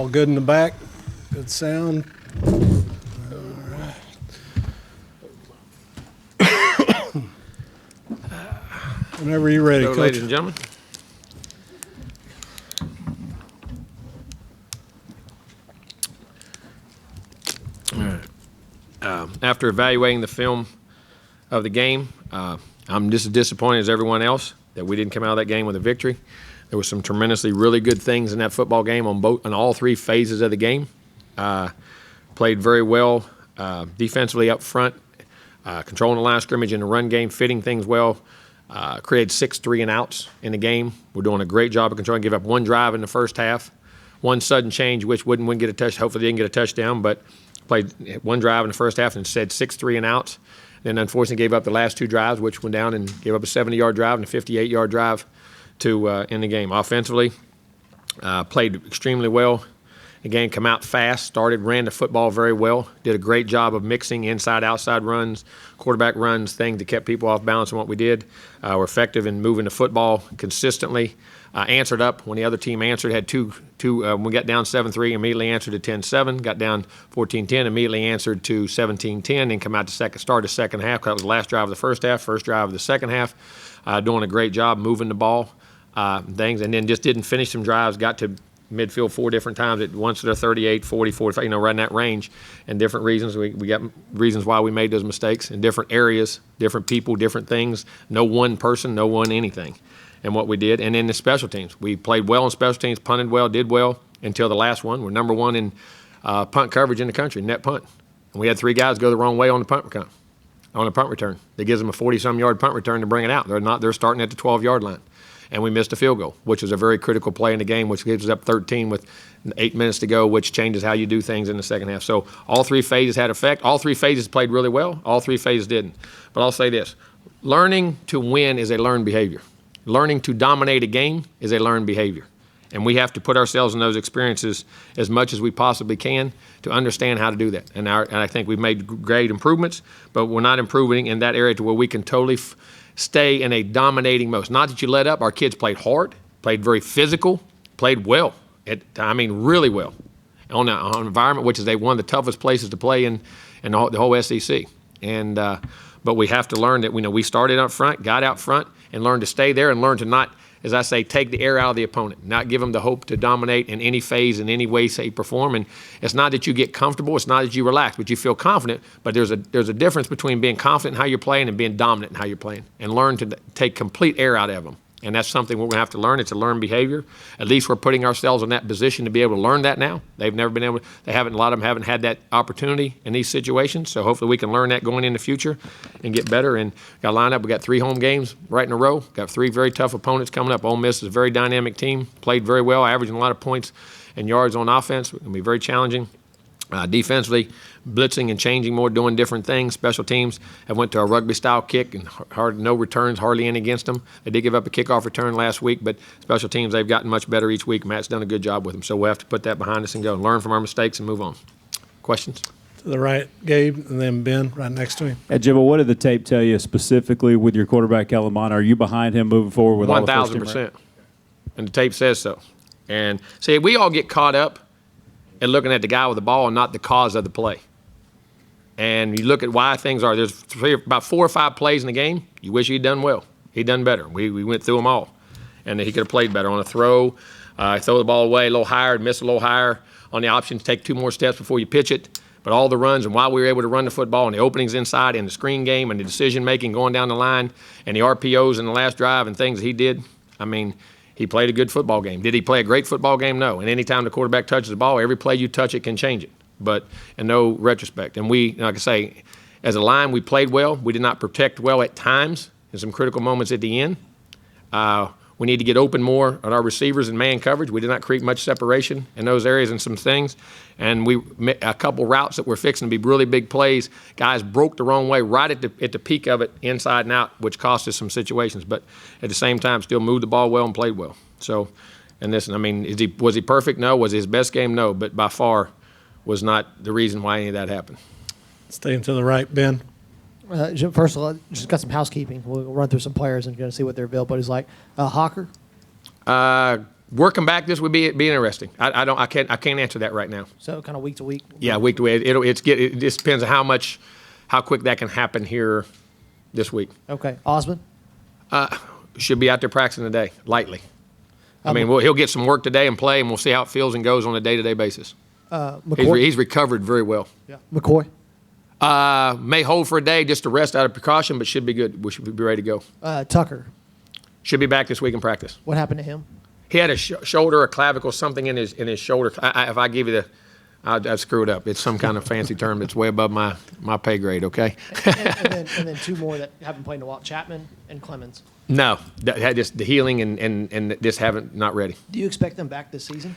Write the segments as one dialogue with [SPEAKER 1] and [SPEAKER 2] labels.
[SPEAKER 1] All good in the back? Good sound? Whenever you're ready,
[SPEAKER 2] So,
[SPEAKER 1] Coach.
[SPEAKER 2] ladies and gentlemen. All right. After evaluating the film of the game, I'm just as disappointed as everyone else that we didn't come out of that game with a victory. There were some tremendously really good things in that football game on all three phases of the game. Played very well defensively up front, controlling the line of scrimmage in the run game, fitting things well. Created 6 3-and-outs in the game. We're doing a great job of controlling. Give up one drive in the first half, one sudden change, which wouldn't get a touch. Hopefully, they didn't get a touchdown, but played one drive in the first half and said 6 3-and-outs. Then, unfortunately, gave up the last 2 drives, which went down and gave up a 70-yard drive and a 58-yard drive to end the game. Offensively, played extremely well. Again, come out fast, ran the football very well, did a great job of mixing inside, outside runs, quarterback runs, things that kept people off balance in what we did. We're effective in moving the football consistently. Answered up when the other team answered, had when we got down 7-3, immediately answered to 10-7, got down 14-10, immediately answered to 17-10, and come out to start the second half. That was the last drive of the first half, first drive of the second half. Doing a great job moving the ball, things, and then just didn't finish some drives, got to midfield 4 different times, at once to the 38, 40, 45, right in that range, and different reasons. We got reasons why we made those mistakes in different areas, different people, different things. No one person, no one anything, and what we did. And then the special teams, we played well on special teams, punted well, did well until the last one. We're number 1 in punt coverage in the country, net punt, and we had 3 guys go the wrong way on the punt return. That gives them a 40-some yard punt return to bring it out. They're starting at the 12-yard line. And we missed a field goal, which was a very critical play in the game, which gives us up 13 with 8 minutes to go, which changes how you do things in the second half. So all 3 phases had effect. All 3 phases played really well. All 3 phases didn't. But I'll say this. Learning to win is a learned behavior. Learning to dominate a game is a learned behavior. And we have to put ourselves in those experiences as much as we possibly can to understand how to do that. And I think we've made great improvements, but we're not improving in that area to where we can totally stay in a dominating mode. Not that you let up. Our kids played hard, played very physical, played well. Really well on an environment which is one of the toughest places to play in the whole SEC. And but we have to learn that we started up front, got out front, and learned to stay there and learn to not, as I say, take the air out of the opponent, not give them the hope to dominate in any phase, in any way, shape, or form. And it's not that you get comfortable, it's not that you relax, but you feel confident. But there's a difference between being confident in how you're playing and being dominant in how you're playing, and learn to take complete air out of them. And that's something we're going to have to learn. It's a learned behavior. At least we're putting ourselves in that position to be able to learn that now. They've never been able to, a lot of them haven't had that opportunity in these situations. So hopefully we can learn that going in the future and get better. And got lined up. We got 3 home games right in a row. Got 3 very tough opponents coming up. Ole Miss is a very dynamic team. Played very well, averaging a lot of points and yards on offense. It's going to be very challenging. Defensively, blitzing and changing more, doing different things. Special teams have went to a rugby-style kick and no returns, hardly any against them. They did give up a kickoff return last week, but special teams, they've gotten much better each week. Matt's done a good job with them, so we'll have to put that behind us and go and learn from our mistakes and move on. Questions?
[SPEAKER 1] To the right, Gabe, and then Ben right next to him.
[SPEAKER 3] Hey, Jimbo, what did the tape tell you specifically with your quarterback, Elamon? Are you behind him moving forward with all the first team?
[SPEAKER 2] 1,000%. And the tape says so. And see, we all get caught up and looking at the guy with the ball and not the cause of the play. And you look at why things are. There's about 4 or 5 plays in the game. You wish he'd done well. He'd done better. We went through them all. And he could have played better on a throw. Throw the ball away a little higher, miss a little higher on the option to take 2 more steps before you pitch it. But all the runs and why we were able to run the football and the openings inside and the screen game and the decision-making going down the line and the RPOs in the last drive and things he did, he played a good football game. Did he play a great football game? No. And any time the quarterback touches the ball, every play you touch it can change it. But in no retrospect. And we, like I say, as a line, we played well. We did not protect well at times in some critical moments at the end. We need to get open more on our receivers and man coverage. We did not create much separation in those areas and some things. And a couple routes that were fixing to be really big plays, guys broke the wrong way right at the peak of it, inside and out, which cost us some situations. But at the same time, still moved the ball well and played well. So, and this, was he perfect? No. Was it his best game? No. But by far was not the reason why any of that happened.
[SPEAKER 1] Staying to the right, Ben.
[SPEAKER 4] First of all, just got some housekeeping. We'll run through some players and see what their availability is like. Hawker?
[SPEAKER 2] Working back, this would be interesting. I can't answer that right now.
[SPEAKER 4] So kind of week to week.
[SPEAKER 2] Yeah, week to week. It just depends on how quick that can happen here this week.
[SPEAKER 4] Okay. Osmond?
[SPEAKER 2] Should be out there practicing today, lightly. I mean, he'll get some work today and play, and we'll see how it feels and goes on a day-to-day basis.
[SPEAKER 4] McCoy?
[SPEAKER 2] He's recovered very well.
[SPEAKER 4] Yeah. McCoy?
[SPEAKER 2] May hold for a day just to rest out of precaution, but should be good. We should be ready to go.
[SPEAKER 4] Tucker?
[SPEAKER 2] Should be back this week in practice.
[SPEAKER 4] What happened to him?
[SPEAKER 2] He had a shoulder, a clavicle, something in his shoulder. If I give you I screw it up. It's some kind of fancy term that's way above my pay grade, okay?
[SPEAKER 4] and then two more that haven't played in a while, Chapman and Clemens.
[SPEAKER 2] No, had just the healing and just not ready.
[SPEAKER 4] Do you expect them back this season?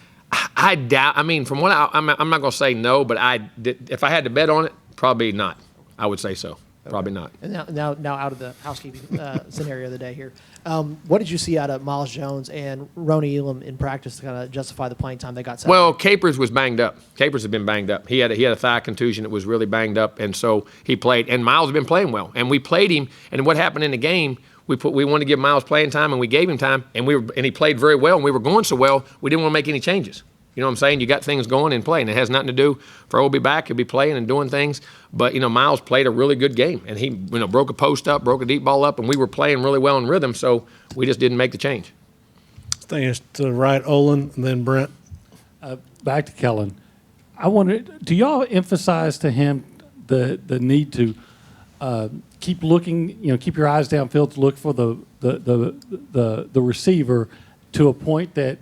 [SPEAKER 2] I doubt. I mean, from what I'm not going to say no, but if I had to bet on it, probably not. I would say so. Probably not.
[SPEAKER 4] And now out of the housekeeping scenario of the day here. What did you see out of Miles Jones and Ronnie Elam in practice to kind of justify the playing time they got? Set?
[SPEAKER 2] Well, Capers was banged up. Capers had been banged up. He had a thigh contusion that was really banged up, and so he played. And Miles had been playing well, and we played him. And what happened in the game? We wanted to give Miles playing time, and we gave him time, and he played very well, and we were going so well, we didn't want to make any changes. You know what I'm saying? You got things going and playing. It has nothing to do for O be back. He'll be playing and doing things. But, Miles played a really good game. And he, broke a post up, broke a deep ball up, and we were playing really well in rhythm, so we just didn't make the change.
[SPEAKER 1] Staying to the right, Olin, and then Brent.
[SPEAKER 5] Back to Kellen. I wonder, do y'all emphasize to him the need to keep looking, keep your eyes downfield to look for the receiver to a point that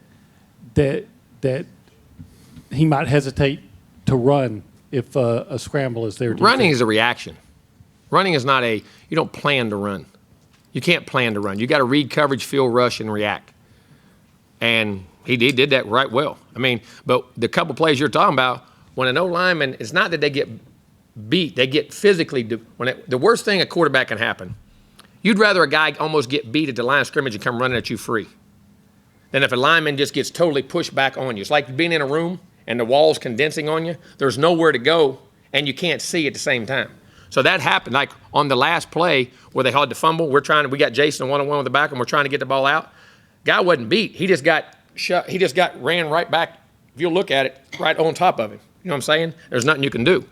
[SPEAKER 5] he might hesitate to run if a scramble is there?
[SPEAKER 2] Running is a reaction. Running is not you don't plan to run. You can't plan to run. You got to read coverage, feel rush, and react. And he did that right well. I mean, but the couple plays you're talking about, when an O-lineman, it's not that they get beat, they get physically, the worst thing a quarterback can happen, you'd rather a guy almost get beat at the line of scrimmage and come running at you free than if a lineman just gets totally pushed back on you. It's like being in a room and the wall's condensing on you. There's nowhere to go, and you can't see at the same time. So that happened, like on the last play where they had to fumble. We got Jason one-on-one with the back, and we're trying to get the ball out. Guy wasn't beat. He just got shut. He just ran right back. If you look at it, right on top of him. You know what I'm saying? There's nothing you can do.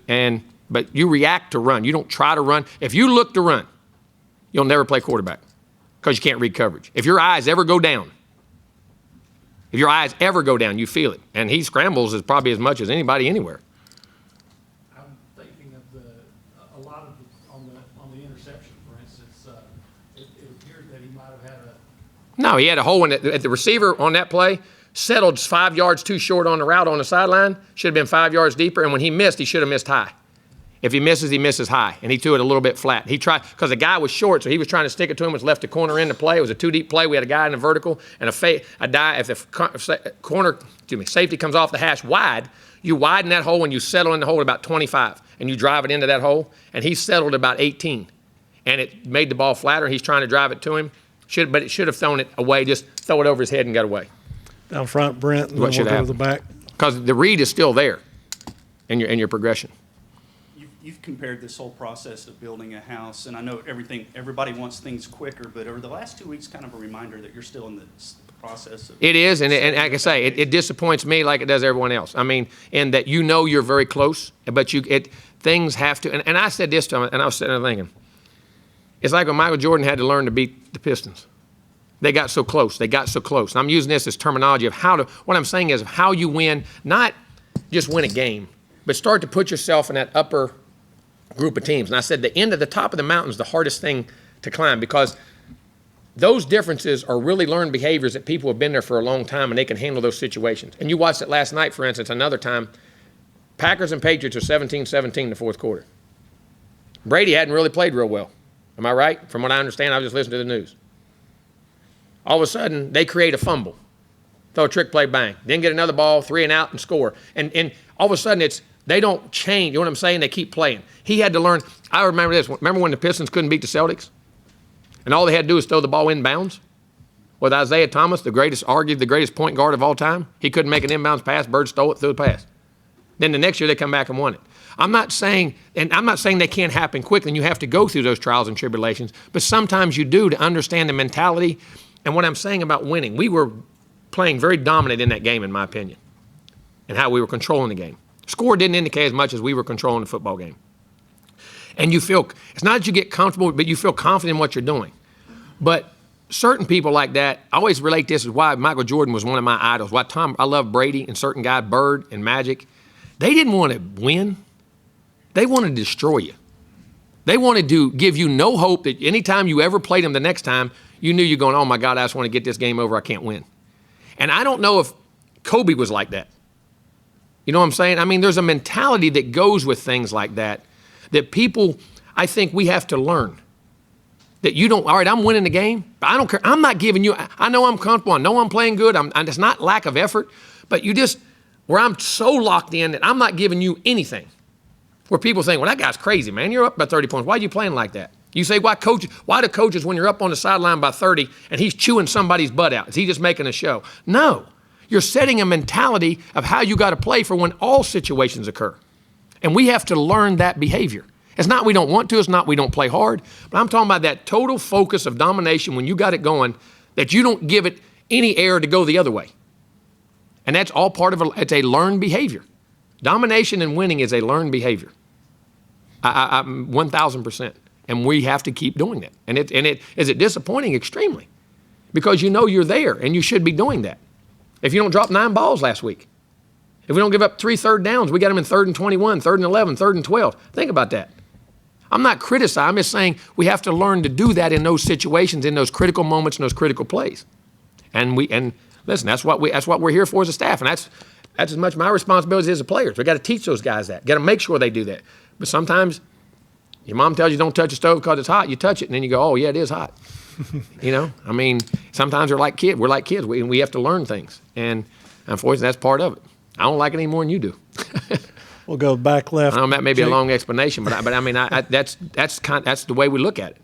[SPEAKER 2] But you react to run. You don't try to run. If you look to run, you'll never play quarterback because you can't read coverage. If your eyes ever go down, you feel it. And he scrambles as probably as much as anybody anywhere.
[SPEAKER 5] I'm thinking of a lot of on the interception, for instance. It appeared that he might have had
[SPEAKER 2] No, he had a hole in it. At the receiver on that play, settled 5 yards too short on the route on the sideline. Should have been 5 yards deeper. And when he missed, he should have missed high. If he misses high. And he threw it a little bit flat. He tried, because the guy was short, so he was trying to stick it to him, was left the corner in the play. It was a too-deep play. We had a guy in the vertical and if the safety comes off the hash wide, you widen that hole and you settle in the hole at about 25, and you drive it into that hole, and he settled about 18. And it made the ball flatter. He's trying to drive it to him, but it should have thrown it away. Just throw it over his head and got away.
[SPEAKER 1] Down front, Brent, and
[SPEAKER 2] What
[SPEAKER 1] then
[SPEAKER 2] should
[SPEAKER 1] we'll go to the
[SPEAKER 2] happen?
[SPEAKER 1] back.
[SPEAKER 2] Because the read is still there in your progression.
[SPEAKER 6] You've compared this whole process of building a house, and I know everybody wants things quicker, but over the last 2 weeks, kind of a reminder that you're still in the process of.
[SPEAKER 2] It is, and like I say, it disappoints me like it does everyone else. I mean, in that you're very close, but things have to. And I said this to him, and I was sitting there thinking, it's like when Michael Jordan had to learn to beat the Pistons. They got so close. And I'm using this as terminology of what I'm saying is how you win, not just win a game, but start to put yourself in that upper group of teams. And I said the top of the mountain is the hardest thing to climb, because those differences are really learned behaviors that people have been there for a long time, and they can handle those situations. And you watched it last night, for instance, another time. Packers and Patriots are 17-17 in the fourth quarter. Brady hadn't really played real well. Am I right? From what I understand, I was just listening to the news. All of a sudden, they create a fumble. Throw a trick play, bang. Then get another ball, 3 and out, and score. And all of a sudden, they don't change. You know what I'm saying? They keep playing. He had to learn. I remember this. Remember when the Pistons couldn't beat the Celtics? And all they had to do was throw the ball inbounds? With Isaiah Thomas, argued the greatest point guard of all time. He couldn't make an inbounds pass. Bird stole it, threw the pass. Then the next year, they come back and won it. I'm not saying they can't happen quickly, and you have to go through those trials and tribulations, but sometimes you do to understand the mentality. And what I'm saying about winning, we were playing very dominant in that game, in my opinion, and how we were controlling the game. Score didn't indicate as much as we were controlling the football game. And you feel, it's not that you get comfortable, but you feel confident in what you're doing. But certain people like that, I always relate this is why Michael Jordan was one of my idols. Why I love Brady and certain guys, Bird and Magic. They didn't want to win. They wanted to destroy you. They wanted to give you no hope that anytime you ever played them the next time, you knew you're going, oh my God, I just want to get this game over. I can't win. And I don't know if Kobe was like that. You know what I'm saying? I mean, there's a mentality that goes with things like that people, I think we have to learn. That you don't, all right, I'm winning the game, but I don't care. I'm not giving you, I know I'm comfortable. I know I'm playing good. It's not lack of effort, but where I'm so locked in that I'm not giving you anything. Where people think, well, that guy's crazy, man. You're up by 30 points. Why are you playing like that? You say, why do coaches, when you're up on the sideline by 30 and he's chewing somebody's butt out, is he just making a show? No. You're setting a mentality of how you got to play for when all situations occur. And we have to learn that behavior. It's not we don't want to, it's not we don't play hard, but I'm talking about that total focus of domination when you got it going, that you don't give it any air to go the other way. And that's all part of it's a learned behavior. Domination and winning is a learned behavior. I'm 1,000%. And we have to keep doing that. And is it disappointing? Extremely. Because you know you're there and you should be doing that. If you don't drop 9 balls last week, if we don't give up 3 third downs, we got them in 3rd and 21, 3rd and 11, 3rd and 12. Think about that. I'm not criticizing. I'm just saying we have to learn to do that in those situations, in those critical moments, in those critical plays. And listen, that's what we're here for as a staff. And that's as much my responsibility as a player. We got to teach those guys that. Got to make sure they do that. But sometimes your mom tells you don't touch a stove because it's hot. You touch it, and then you go, oh, yeah, it is hot. You know? I mean, sometimes we're like kids. We have to learn things. And unfortunately, that's part of it. I don't like it any more than you do.
[SPEAKER 1] We'll go back left.
[SPEAKER 2] I know that may be a
[SPEAKER 1] Jake.
[SPEAKER 2] long explanation, but I mean, that's the way we look at it.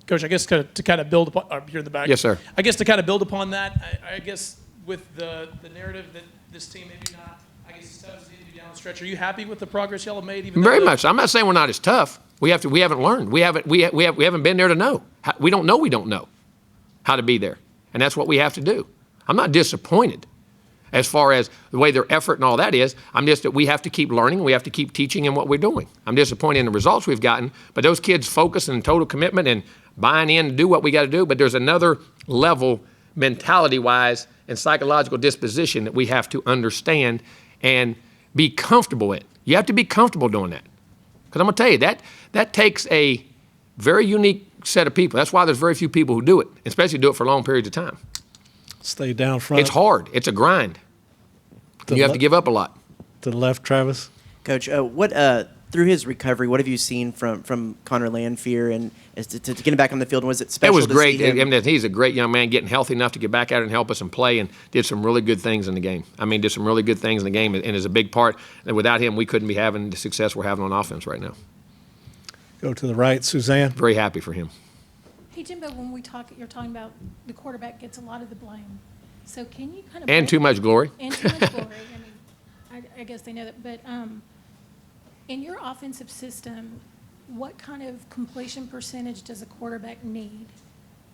[SPEAKER 7] Coach, I guess to kind of build upon, you're in the back.
[SPEAKER 2] Yes, sir.
[SPEAKER 7] I guess to kind of build upon that, I guess with the narrative that this team maybe not, I guess it's tough as they do down the stretch. Are you happy with the progress y'all have made? Even
[SPEAKER 2] Very much. I'm not saying we're not as tough. We haven't learned. We haven't been there to know. We don't know how to be there, and that's what we have to do. I'm not disappointed as far as the way their effort and all that is. I'm just that we have to keep learning. We have to keep teaching in what we're doing. I'm disappointed in the results we've gotten, but those kids focus and total commitment and buying in to do what we got to do. But there's another level mentality-wise and psychological disposition that we have to understand and be comfortable in. You have to be comfortable doing that. Because I'm going to tell you, that takes a very unique set of people. That's why there's very few people who do it, especially do it for long periods of time.
[SPEAKER 1] Stay down front.
[SPEAKER 2] It's hard. It's a grind. You have to give up a lot.
[SPEAKER 1] To the left, Travis.
[SPEAKER 8] Coach, through his recovery, what have you seen from Connor Landfear and as to get him back on the field? Was it special?
[SPEAKER 2] It was
[SPEAKER 8] to
[SPEAKER 2] great.
[SPEAKER 8] see him?
[SPEAKER 2] I mean, he's a great young man, getting healthy enough to get back out and help us and play, and did some really good things in the game. I mean, did some really good things in the game, and is a big part. And without him, we couldn't be having the success we're having on offense right now.
[SPEAKER 1] Go to the right, Suzanne.
[SPEAKER 2] Very happy for him.
[SPEAKER 9] Hey, Jimbo, when you're talking about the quarterback gets a lot of the blame. So can you kind of
[SPEAKER 2] And too much glory.
[SPEAKER 9] And too much glory. I mean, I guess they know that. But in your offensive system, what kind of completion percentage does a quarterback need?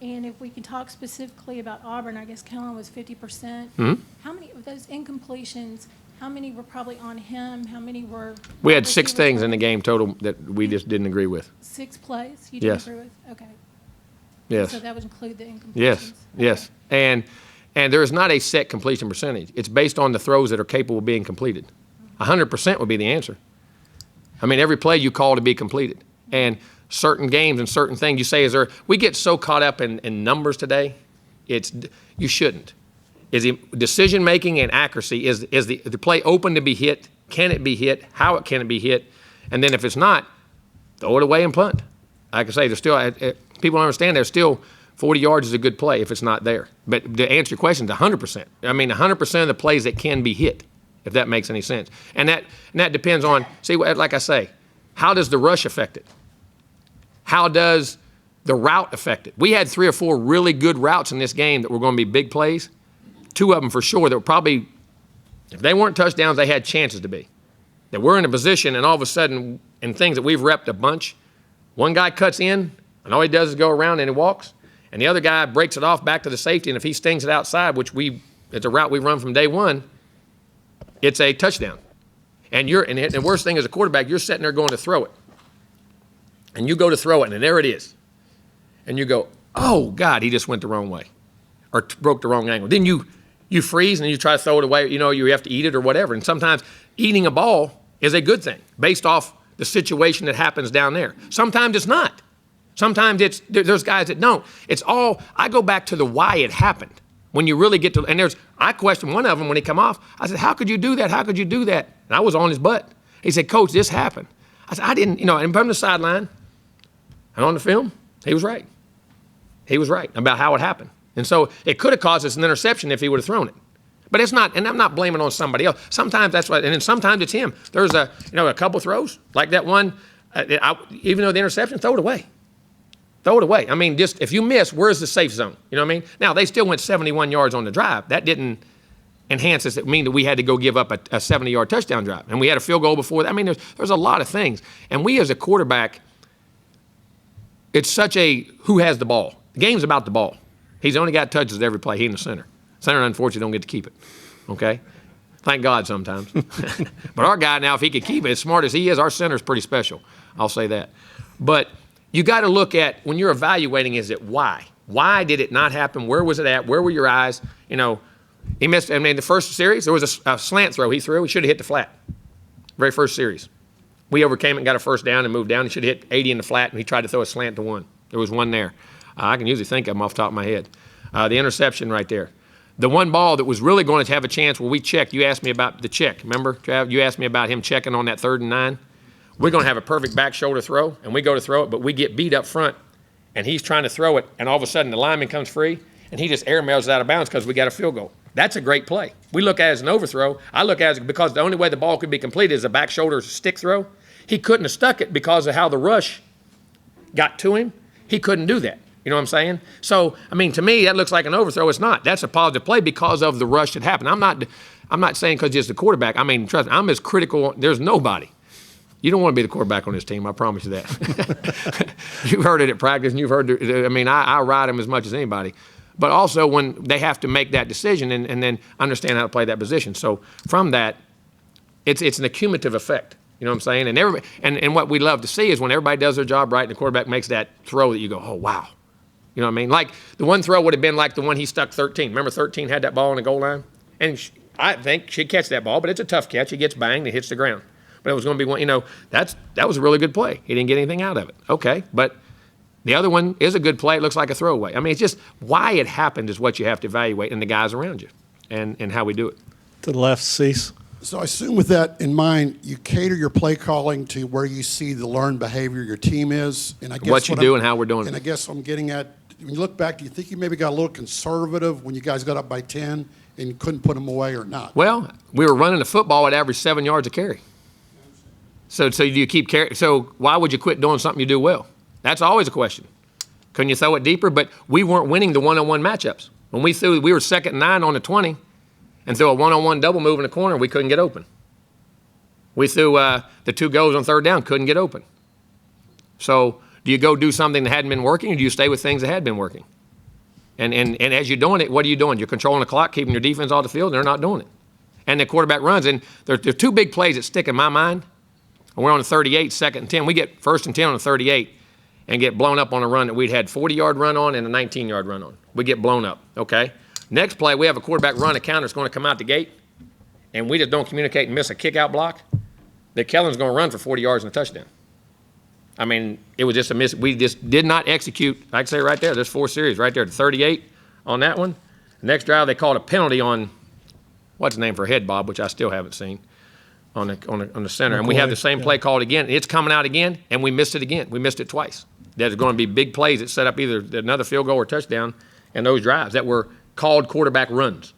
[SPEAKER 9] And if we can talk specifically about Auburn, I guess Kellen was 50%.
[SPEAKER 2] Mm-hmm.
[SPEAKER 9] How many of those incompletions? How many were probably on him? How many were?
[SPEAKER 2] We had 6
[SPEAKER 9] receivers
[SPEAKER 2] things in
[SPEAKER 9] were-
[SPEAKER 2] the game total that we just didn't agree with.
[SPEAKER 9] 6 plays you didn't
[SPEAKER 2] Yes.
[SPEAKER 9] agree with? Okay.
[SPEAKER 2] Yes.
[SPEAKER 9] So that would include the incompletions?
[SPEAKER 2] Yes.
[SPEAKER 9] Okay.
[SPEAKER 2] Yes. And there is not a set completion percentage. It's based on the throws that are capable of being completed. 100% would be the answer. I mean, every play you call to be completed. And certain games and certain things you say we get so caught up in numbers today, you shouldn't. Decision making and accuracy is the play open to be hit? Can it be hit? How can it be hit? And then if it's not, throw it away and punt. Like I say, there's still people don't understand. There's still 40 yards is a good play if it's not there. But to answer your question, it's 100%. I mean, 100% of the plays that can be hit, if that makes any sense. And that depends on, like I say, how does the rush affect it? How does the route affect it? We had 3 or 4 really good routes in this game that were going to be big plays. 2 of them for sure that were probably, if they weren't touchdowns, they had chances to be. That we're in a position and all of a sudden, in things that we've repped a bunch, one guy cuts in and all he does is go around and he walks. and the other guy breaks it off back to the safety, and if he stings it outside, which it's a route we run from day one, it's a touchdown. And the worst thing as a quarterback, you're sitting there going to throw it. And you go to throw it, and there it is. And you go, oh, God, he just went the wrong way or broke the wrong angle. Then you freeze, and you try to throw it away. You know, you have to eat it or whatever. And sometimes eating a ball is a good thing based off the situation that happens down there. Sometimes it's not. Sometimes there's guys that don't. I go back to the why it happened. When you really get to, and I questioned one of them when he come off. I said, how could you do that? How could you do that? And I was on his butt. He said, Coach, this happened. I said, I didn't, and from the sideline and on the film, he was right. He was right about how it happened. And so it could have caused us an interception if he would have thrown it. But it's not, and I'm not blaming on somebody else. Sometimes that's what, and then sometimes it's him. There's a couple throws, like that one, even though the interception, throw it away. Throw it away. I mean, just if you miss, where's the safe zone? You know what I mean? Now, they still went 71 yards on the drive. That didn't enhance us. It mean that we had to go give up a 70-yard touchdown drive. And we had a field goal before that. I mean, there's a lot of things. And we as a quarterback, it's such a who has the ball. The game's about the ball. He's only got touches every play. He in the center. Center, unfortunately, don't get to keep it. Okay? Thank God sometimes. But our guy now, if he could keep it, as smart as he is, our center's pretty special. I'll say that. But you got to look at, when you're evaluating, is it why? Why did it not happen? Where was it at? Where were your eyes? He missed, the first series, there was a slant throw he threw. He should have hit the flat. Very first series. We overcame it and got a first down and moved down. He should have hit 80 in the flat, and he tried to throw a slant to one. There was one there. I can usually think of them off the top of my head. The interception right there. The one ball that was really going to have a chance where we checked, you asked me about the check. Remember, Trav? You asked me about him checking on that 3rd and 9. We're going to have a perfect back shoulder throw, and we go to throw it, but we get beat up front, and he's trying to throw it, and all of a sudden the lineman comes free, and he just airmails it out of bounds because we got a field goal. That's a great play. We look at it as an overthrow. I look at it because the only way the ball could be completed is a back shoulder stick throw. He couldn't have stuck it because of how the rush got to him. He couldn't do that. You know what I'm saying? So, to me, that looks like an overthrow. It's not. That's a positive play because of the rush that happened. I'm not saying because just the quarterback. Trust me, I'm as critical. There's nobody. You don't want to be the quarterback on this team. I promise you that. You've heard it at practice, and you've heard it. I ride them as much as anybody. But also when they have to make that decision and then understand how to play that position. So from that, it's an accumulative effect. You know what I'm saying? And everybody, and what we love to see is when everybody does their job right and the quarterback makes that throw that you go, oh, wow. You know what I mean? Like the one throw would have been like the one he stuck 13. Remember 13 had that ball on the goal line? And I think she'd catch that ball, but it's a tough catch. He gets banged, it hits the ground. But it was going to be one, that was a really good play. He didn't get anything out of it. Okay, but the other one is a good play. It looks like a throwaway. It's just why it happened is what you have to evaluate, and the guys around you and how we do it.
[SPEAKER 1] To the left, Cease.
[SPEAKER 10] So I assume with that in mind, you cater your play calling to where you see the learned behavior your team is. And I guess
[SPEAKER 2] what you do and how we're doing it.
[SPEAKER 10] And I guess I'm getting at, when you look back, do you think you maybe got a little conservative when you guys got up by 10 and you couldn't put them away or not?
[SPEAKER 2] Well, we were running the football at average 7 yards a carry. So do you keep carrying? So why would you quit doing something you do well? That's always a question. Couldn't you throw it deeper? But we weren't winning the one-on-one matchups. When we were 2nd and 9 on the 20 and threw a one-on-one double move in the corner, we couldn't get open. We threw the 2 goals on 3rd down, couldn't get open. So do you go do something that hadn't been working, or do you stay with things that had been working? And as you're doing it, what are you doing? You're controlling the clock, keeping your defense off the field, and they're not doing it. And the quarterback runs, and there are 2 big plays that stick in my mind. We're on the 38, 2nd and 10. We get 1st and 10 on the 38 and get blown up on a run that we'd had 40-yard run on and a 19-yard run on. We get blown up, okay? Next play, we have a quarterback run, a counter that's going to come out the gate, and we just don't communicate and miss a kick-out block. That Kellen's going to run for 40 yards and a touchdown. It was just a miss. We just did not execute. I can say right there, there's 4 series right there. The 38 on that one. The next drive, they called a penalty on, what's the name for a head bob, which I still haven't seen. On the center, and we have the same play called again. It's coming out again, and we missed it again. We missed it twice. There's going to be big plays that set up either another field goal or touchdown, and those drives that were called quarterback runs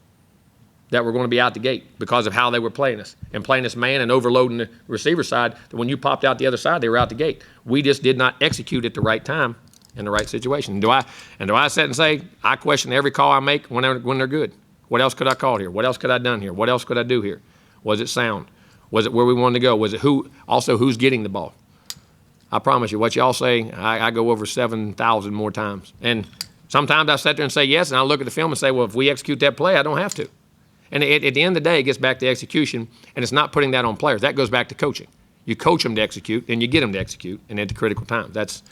[SPEAKER 2] that were going to be out the gate because of how they were playing us and playing us man and overloading the receiver side. That when you popped out the other side, they were out the gate. We just did not execute at the right time in the right situation. Do I sit and say I question every call I make when they're good? What else could I call here? What else could I done here? What else could I do here? Was it sound? Was it where we wanted to go? Was it who's getting the ball? I promise you, what y'all say, I go over 7,000 more times. And Sometimes I sit there and say yes, and I look at the film and say, well, if we execute that play, I don't have to. And at the end of the day, it gets back to execution, and it's not putting that on players. That goes back to coaching. You coach them to execute, and you get them to execute, and at the critical times. That's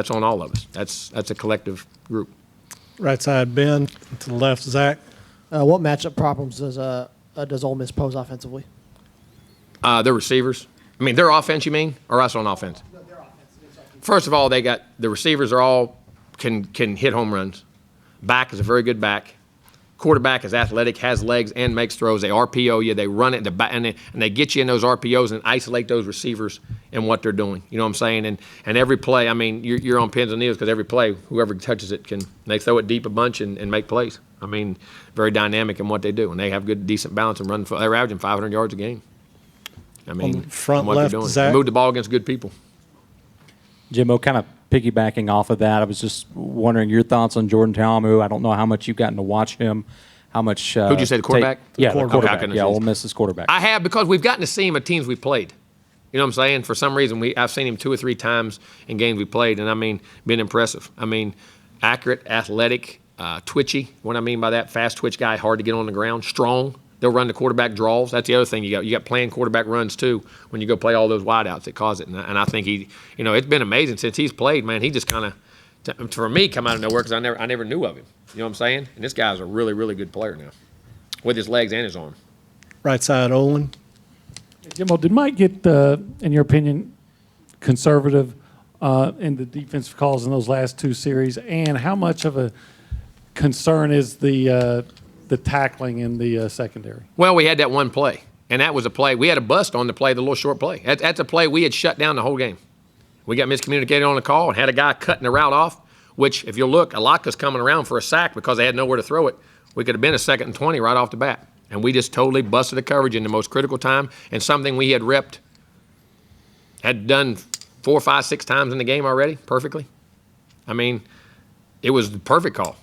[SPEAKER 2] on all of us. That's a collective group.
[SPEAKER 1] Right side, Ben. To the left, Zach.
[SPEAKER 4] What matchup problems does Ole Miss pose offensively?
[SPEAKER 2] Their receivers. I mean, their offense, you mean, or us on offense?
[SPEAKER 4] No, their offense.
[SPEAKER 2] First of all, they got the receivers are all can hit home runs. Back is a very good back. Quarterback is athletic, has legs, and makes throws. They RPO you, they run it, and they get you in those RPOs and isolate those receivers and what they're doing. You know what I'm saying? And every play, I mean, you're on pins and needles because every play, whoever touches it they throw it deep a bunch and make plays. I mean, very dynamic in what they do, and they have good, decent balance and run. They're averaging 500 yards a game. I mean,
[SPEAKER 1] On the front
[SPEAKER 2] what
[SPEAKER 1] left,
[SPEAKER 2] they're doing.
[SPEAKER 1] Zach.
[SPEAKER 2] They move the ball against good people.
[SPEAKER 11] Jimbo, kind of piggybacking off of that, I was just wondering your thoughts on Jordan Talamu. I don't know how much you've gotten to watch him. How much?
[SPEAKER 2] Who'd you say, the quarterback?
[SPEAKER 11] Yeah,
[SPEAKER 2] Okay,
[SPEAKER 11] the quarterback.
[SPEAKER 2] okay,
[SPEAKER 11] Yeah,
[SPEAKER 2] I
[SPEAKER 11] Ole Miss's quarterback.
[SPEAKER 2] I have, because we've gotten to see him at teams we played. You know what I'm saying? For some reason, I've seen him 2 or 3 times in games we played, and I mean, been impressive. I mean, accurate, athletic, twitchy. What I mean by that, fast twitch guy, hard to get on the ground, strong. They'll run the quarterback draws. That's the other thing you got. You got playing quarterback runs too when you go play all those wideouts that cause it. And I think it's been amazing since he's played. Man, he just kind of, for me, come out of nowhere because I never knew of him. You know what I'm saying? And this guy's a really, really good player now, with his legs and his arm.
[SPEAKER 1] Right side, Olin.
[SPEAKER 5] Jimbo, did Mike get, in your opinion, conservative in the defensive calls in those last 2 series? And how much of a concern is the tackling in the secondary?
[SPEAKER 2] Well, we had that one play, and that was a play. We had a bust on the play, the little short play. That's a play we had shut down the whole game. We got miscommunicated on the call and had a guy cutting the route off, which, if you look, Alaka's coming around for a sack because they had nowhere to throw it. We could have been a 2nd and 20 right off the bat. And we just totally busted the coverage in the most critical time, and something we had done 4, 5, 6 times in the game already perfectly. I mean, it was the perfect call.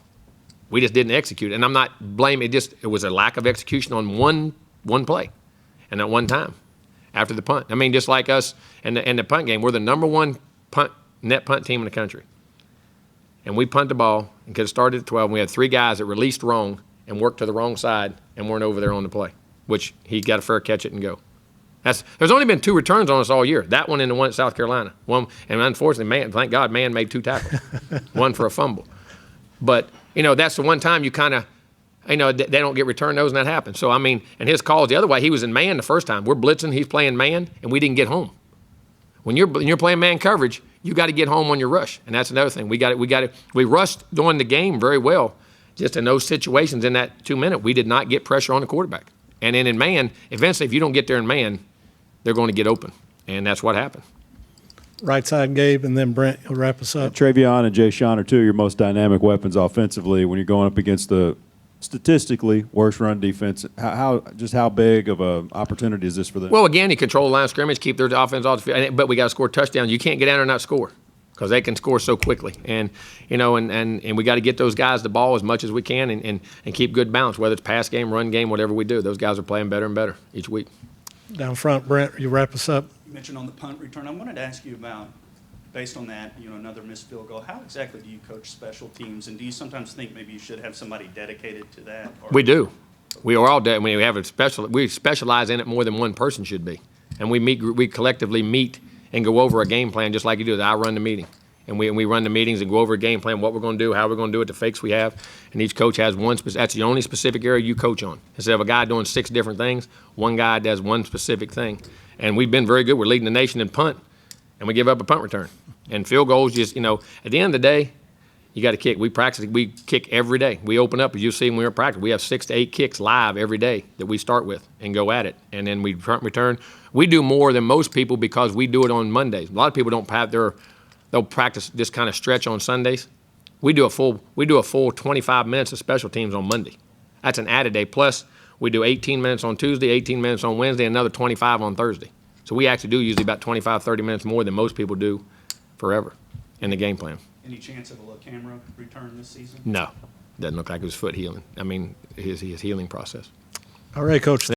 [SPEAKER 2] We just didn't execute. And I'm not blaming it was a lack of execution on one play and at one time after the punt. I mean, just like us in the punt game, we're the number 1 net punt team in the country. And we punt the ball and could have started at 12. And we had 3 guys that released wrong and worked to the wrong side and weren't over there on the play, which he got a fair catch it and go. There's only been 2 returns on us all year. That one and the one at South Carolina. And unfortunately, thank God, man made 2 tackles. One for a fumble. But, that's the one time you kind of, they don't get returned those, and that happens. So, I mean, and his calls the other way, he was in man the first time. We're blitzing, he's playing man, and we didn't get home. When you're playing man coverage, you got to get home on your rush, and that's another thing. We rushed during the game very well. Just in those situations in that 2 minute, we did not get pressure on the quarterback. And then in man, eventually, if you don't get there in man, they're going to get open, and that's what happened.
[SPEAKER 1] Right side, Gabe, and then Brent. He'll wrap us up.
[SPEAKER 3] Travion and Jay Sean are 2 of your most dynamic weapons offensively when you're going up against the statistically worst run defense. How big of an opportunity is this for them?
[SPEAKER 2] Well, again, you control the line of scrimmage, keep their offense off the field, but we got to score touchdowns. You can't get down there and not score because they can score so quickly. And and we got to get those guys the ball as much as we can and keep good balance, whether it's pass game, run game, whatever we do. Those guys are playing better and better each week.
[SPEAKER 1] Down front, Brent, you wrap us up.
[SPEAKER 6] You mentioned on the punt return. I wanted to ask you about, based on that, another missed field goal. How exactly do you coach special teams, and do you sometimes think maybe you should have somebody dedicated to that? Or?
[SPEAKER 2] We do. We are all we have we specialize in it more than one person should be, and we collectively meet and go over a game plan just like you do. I run the meeting, and we run the meetings and go over a game plan, what we're going to do, how we're going to do it, the fakes we have, and each coach has one. That's the only specific area you coach on. Instead of a guy doing 6 different things, one guy does one specific thing. And we've been very good. We're leading the nation in punt, and we give up a punt return. And field goals, just, at the end of the day, you got to kick. We practice. We kick every day. We open up, as you see when we're in practice, we have 6 to 8 kicks live every day that we start with and go at it. And then we punt return. We do more than most people because we do it on Mondays. A lot of people don't have they'll practice this kind of stretch on Sundays. We do a full 25 minutes of special teams on Monday. That's an added day. Plus, we do 18 minutes on Tuesday, 18 minutes on Wednesday, another 25 on Thursday. So we actually do usually about 25, 30 minutes more than most people do forever in the game plan.
[SPEAKER 6] Any chance of a camera return this season?
[SPEAKER 2] No. Doesn't look like it was foot healing. I mean, his healing process.
[SPEAKER 1] All right, Coach.